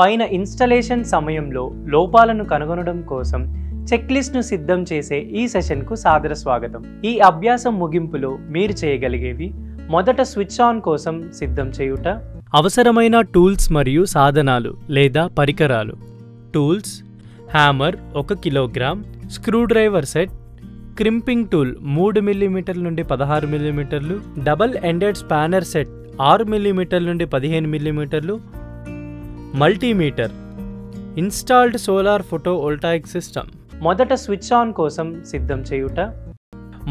పైన ఇన్స్టలేషన్ సమయంలో లోపాలను కనుగొనడం కోసం చెక్లిస్ట్ను సిద్ధం చేసే ఈ సెషన్కు సాదర స్వాగతం. ఈ అభ్యాసం ముగింపులో మీరు చేయగలిగేవి: మొదట స్విచ్ ఆన్ కోసం సిద్ధం చేయుట, అవసరమైన టూల్స్ మరియు సాధనాలు లేదా పరికరాలు. Tools: hammer 1 kilogram, screwdriver set, crimping tool 3 mm నుండి 16 mm, double ended spanner set 6 mm నుండి 15 mm, multimeter, installed solar photovoltaic system. మొదట స్విచ్ ఆన్ కోసం సిద్ధం చేయుట.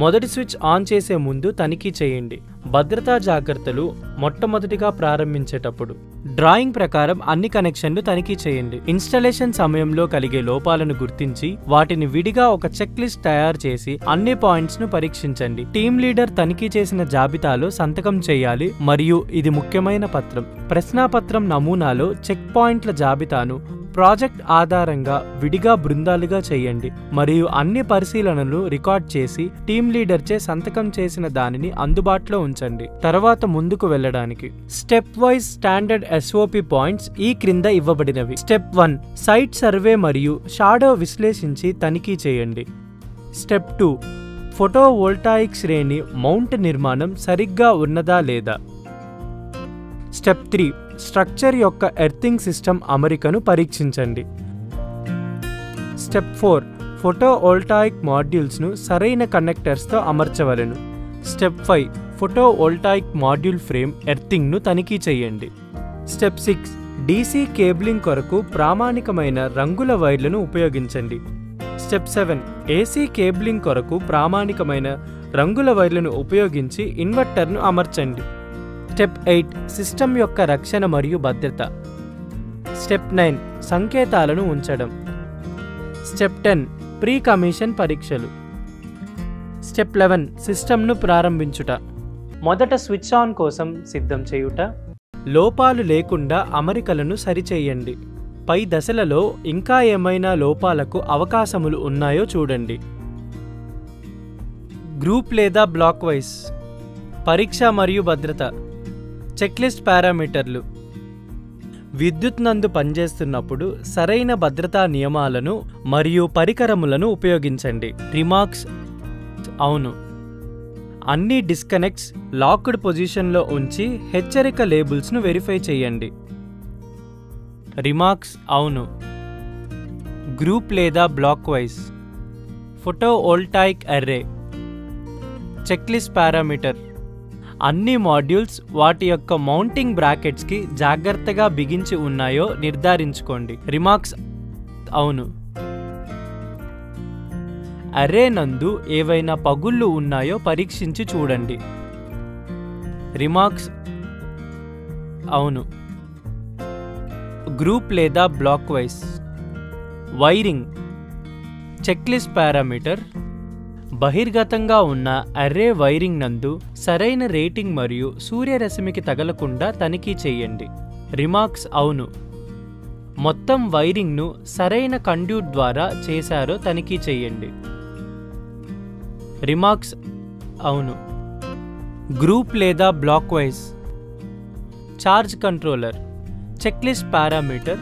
మొదటి స్విచ్ ఆన్ చేసే ముందు తనిఖీ చేయండి. భద్రతా జాగ్రత్తలు: మొట్టమొదటిగా ప్రారంభించేటప్పుడు డ్రాయింగ్ ప్రకారం అన్ని కనెక్షన్లు తనిఖీ చేయండి. ఇన్స్టాలేషన్ సమయంలో కలిగే లోపాలను గుర్తించి వాటిని విడిగా ఒక చెక్ లిస్ట్ తయారు చేసి అన్ని పాయింట్స్ ను పరీక్షించండి. టీమ్ లీడర్ తనిఖీ చేసిన జాబితాలో సంతకం చేయాలి మరియు ఇది ముఖ్యమైన పత్రం. ప్రశ్నాపత్రం నమూనాలో చెక్ పాయింట్ల జాబితాను ప్రాజెక్ట్ ఆధారంగా విడిగా బృందాలుగా చేయండి మరియు అన్ని పరిశీలనలు రికార్డ్ చేసి టీమ్ లీడర్చే సంతకం చేసిన దానిని అందుబాటులో ఉంచండి. తర్వాత ముందుకు వెళ్ళడానికి step wise standard SOP points ఈ క్రింద ఇవ్వబడినవి. స్టెప్ 1: సైట్ సర్వే మరియు షాడో విశ్లేషించి తనిఖీ చేయండి. స్టెప్ 2: ఫోటోవోల్టాయిక్ శ్రేణి మౌంట్ నిర్మాణం సరిగ్గా ఉన్నదా లేదా. స్టెప్ 3: స్ట్రక్చర్ యొక్క ఎర్తింగ్ సిస్టమ్ అమరికను పరీక్షించండి. స్టెప్ 4: ఫోటోవోల్టాయిక్ మాడ్యూల్స్ను సరైన కనెక్టర్స్తో అమర్చవలెను. స్టెప్ 5: ఫోటోవోల్టాయిక్ మాడ్యూల్ ఫ్రేమ్ ఎర్తింగ్ను తనిఖీ చేయండి. స్టెప్ 6: DC కేబులింగ్ కొరకు ప్రామాణికమైన రంగుల వైర్లను ఉపయోగించండి. స్టెప్ 7: AC కేబులింగ్ కొరకు ప్రామాణికమైన రంగుల వైర్లను ఉపయోగించి ఇన్వర్టర్ను అమర్చండి. స్టెప్ 8: సిస్టమ్ యొక్క రక్షణ మరియు భద్రత. స్టెప్ 9: సంకేతాలను ఉంచడం. స్టెప్ 10: ప్రీ కమిషన్ పరీక్షలు. స్టెప్ 11: సిస్టమ్ను ప్రారంభించుట. మొదట స్విచ్ ఆన్ కోసం సిద్ధం చేయుట. లోపాలు లేకుండా అమరికలను సరిచేయండి. పై దశలలో ఇంకా ఏమైనా లోపాలకు అవకాశములు ఉన్నాయో చూడండి. గ్రూప్ లేదా బ్లాక్ వైజ్ పరీక్ష మరియు భద్రత. చెక్లిస్ట్ పారామీటర్లు: విద్యుత్ నందు పనిచేస్తున్నప్పుడు సరైన భద్రతా నియమాలను మరియు పరికరములను ఉపయోగించండి. రిమార్క్స్: అవును. అన్ని డిస్కనెక్ట్స్ లాక్డ్ పొజిషన్లో ఉంచి హెచ్చరిక లేబుల్స్ను వెరిఫై చేయండి. రిమార్క్స్: అవును. గ్రూప్ లేదా block wise photovoltaic array. Checklist parameter: అన్ని మాడ్యూల్స్ వాటి యొక్క మౌంటింగ్ బ్రాకెట్స్కి జాగ్రత్తగా బిగించి ఉన్నాయో నిర్ధారించుకోండి. రిమార్క్స్: అవును. అర్రే నందు ఏవైనా పగుళ్ళు ఉన్నాయో పరీక్షించి చూడండి. రిమార్క్స్: అవును. గ్రూప్ లేదా block wise wiring. Checklist parameter: బహిర్గతంగా ఉన్న అర్రే వైరింగ్ నందు సరైన రేటింగ్ మరియు సూర్యరశ్మికి తగలకుండా తనిఖీ చేయండి. రిమార్క్స్: అవును. మొత్తం వైరింగ్ను సరైన కండ్యూట్ ద్వారా చేశారో తనిఖీ చేయండి. రిమార్క్స్: అవును. గ్రూప్ లేదా block wise charge controller. Checklist parameter: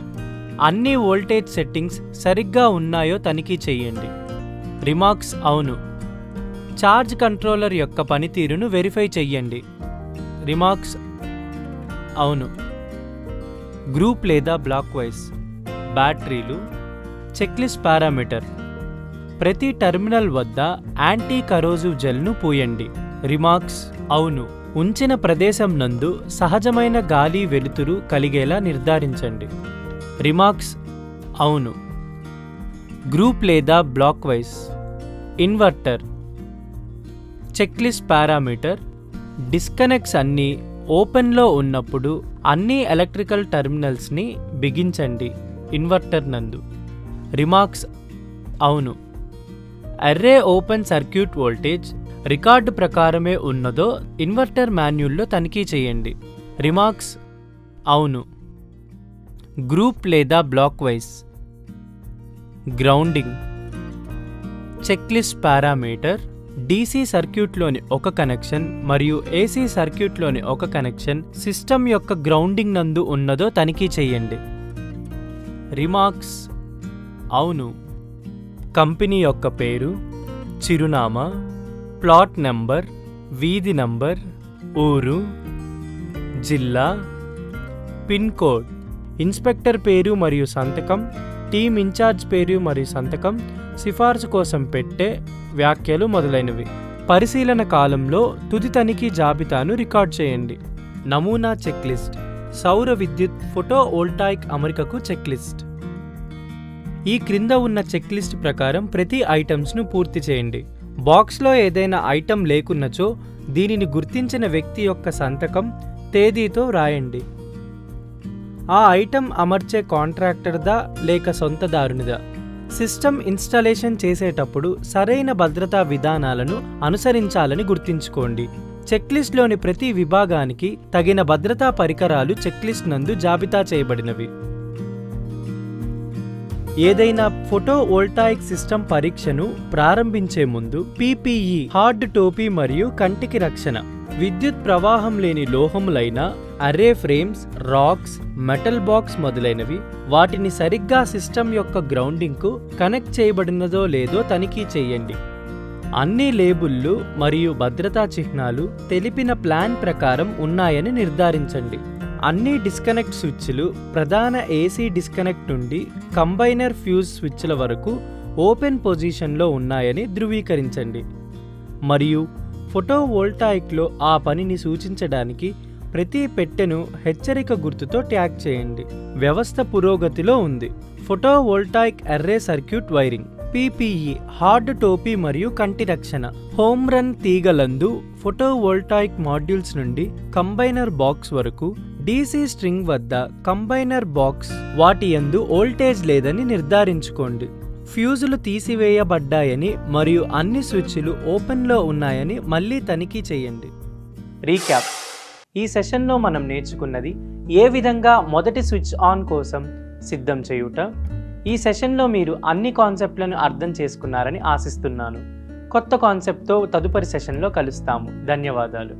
అన్ని వోల్టేజ్ సెట్టింగ్స్ సరిగ్గా ఉన్నాయో తనిఖీ చేయండి. రిమార్క్స్: అవును. ఛార్జ్ కంట్రోలర్ యొక్క పనితీరును వెరిఫై చెయ్యండి. రిమార్క్స్: అవును. గ్రూప్ లేదా బ్లాక్ వైజ్ బ్యాటరీలు. చెక్లిస్ట్ పారామీటర్: ప్రతి టెర్మినల్ వద్ద యాంటీ కరోజివ్ జెల్ను పూయండి. రిమార్క్స్: అవును. ఉంచిన ప్రదేశం నందు సహజమైన గాలి వెలుతురు కలిగేలా నిర్ధారించండి. రిమార్క్స్: అవును. గ్రూప్ లేదా block wise inverter. Checklist parameter: disconnects అన్నీ ఓపెన్లో ఉన్నప్పుడు అన్ని ఎలక్ట్రికల్ టెర్మినల్స్ని బిగించండి ఇన్వర్టర్ నందు. రిమార్క్స్: అవును. Array open circuit voltage record ప్రకారమే ఉన్నదో ఇన్వర్టర్ మాన్యుల్లో తనిఖీ చేయండి. రిమార్క్స్: అవును. గ్రూప్ లేదా block wise grounding. Checklist parameter: DC సర్క్యూట్లోని ఒక కనెక్షన్ మరియు AC సర్క్యూట్లోని ఒక కనెక్షన్ సిస్టమ్ యొక్క గ్రౌండింగ్ నందు ఉన్నదో తనిఖీ చేయండి. రిమార్క్స్ అవును. కంపెనీ యొక్క పేరు, చిరునామా, ప్లాట్ నంబర్, వీధి నంబర్, ఊరు, జిల్లా, పిన్ కోడ్, ఇన్స్పెక్టర్ పేరు మరియు సంతకం, టీమ్ ఇన్ఛార్జ్ పేరు మరియు సంతకం, సిఫార్సు కోసం పెట్టే వ్యాఖ్యలు మొదలైనవి. పరిశీలన కాలంలో తుది తనిఖీ జాబితాను రికార్డ్ చేయండి. నమూనా చెక్లిస్ట్, సౌర విద్యుత్ ఫోటోవోల్టాయిక్ అమరికకు చెక్లిస్ట్. ఈ క్రింద ఉన్న చెక్లిస్ట్ ప్రకారం ప్రతి ఐటమ్స్ను పూర్తి చేయండి. బాక్స్లో ఏదైనా ఐటమ్ లేకున్నచో దీనిని గుర్తించిన వ్యక్తి యొక్క సంతకం, తేదీతో రాయండి. ఆ ఐటమ్ అమర్చే కాంట్రాక్టర్దా లేక సొంతదారునిదా? సిస్టమ్ ఇన్స్టాలేషన్ చేసేటప్పుడు సరైన భద్రతా విధానాలను అనుసరించాలని గుర్తుంచుకోండి. చెక్లిస్ట్లోని ప్రతి విభాగానికి తగిన భద్రతా పరికరాలు చెక్లిస్ట్ నందు జాబితా చేయబడినవి. ఏదైనా ఫోటోవోల్టాయిక్ సిస్టమ్ పరీక్షను ప్రారంభించే ముందు PPE హార్డ్ టోపీ మరియు కంటికి రక్షణ, విద్యుత్ ప్రవాహం లేని లోహములైన array frames, racks, metal box మొదలైనవి వాటిని సరిగ్గా సిస్టమ్ యొక్క గ్రౌండింగ్కు కనెక్ట్ చేయబడినదో లేదో తనిఖీ చేయండి. అన్ని లేబుల్లు మరియు భద్రతా చిహ్నాలు తెలిపిన ప్లాన్ ప్రకారం ఉన్నాయని నిర్ధారించండి. అన్ని డిస్కనెక్ట్ స్విచ్లు ప్రధాన AC డిస్కనెక్ట్ నుండి కంబైనర్ ఫ్యూజ్ స్విచ్ల వరకు ఓపెన్ పొజిషన్లో ఉన్నాయని ధృవీకరించండి. మరియు ఫోటోవోల్టాయిక్లో ఆ పనిని సూచించడానికి ప్రతి పెట్టెను హెచ్చరిక గుర్తుతో ట్యాగ్ చేయండి. వ్యవస్థ పురోగతిలో ఉంది. Photovoltaic array circuit wiring, PPE hard టోపీ మరియు కంటి రక్షణ, హోమ్ రన్ తీగలందు ఫోటోవోల్టాయిక్ మాడ్యూల్స్ నుండి కంబైనర్ బాక్స్ వరకు DC స్ట్రింగ్ వద్ద కంబైనర్ బాక్స్ వాటి యందు వోల్టేజ్ లేదని నిర్ధారించుకోండి. ఫ్యూజులు తీసివేయబడ్డాయని మరియు అన్ని స్విచ్లు ఓపెన్లో ఉన్నాయని మళ్ళీ తనిఖీ చేయండి. రీక్యాప్: ఈ సెషన్లో మనం నేర్చుకున్నది ఏ విధంగా మొదటి స్విచ్ ఆన్ కోసం సిద్ధం చేయుట. ఈ సెషన్లో మీరు అన్ని కాన్సెప్ట్లను అర్థం చేసుకున్నారని ఆశిస్తున్నాను. కొత్త కాన్సెప్ట్తో తదుపరి సెషన్లో కలుస్తాము. ధన్యవాదాలు.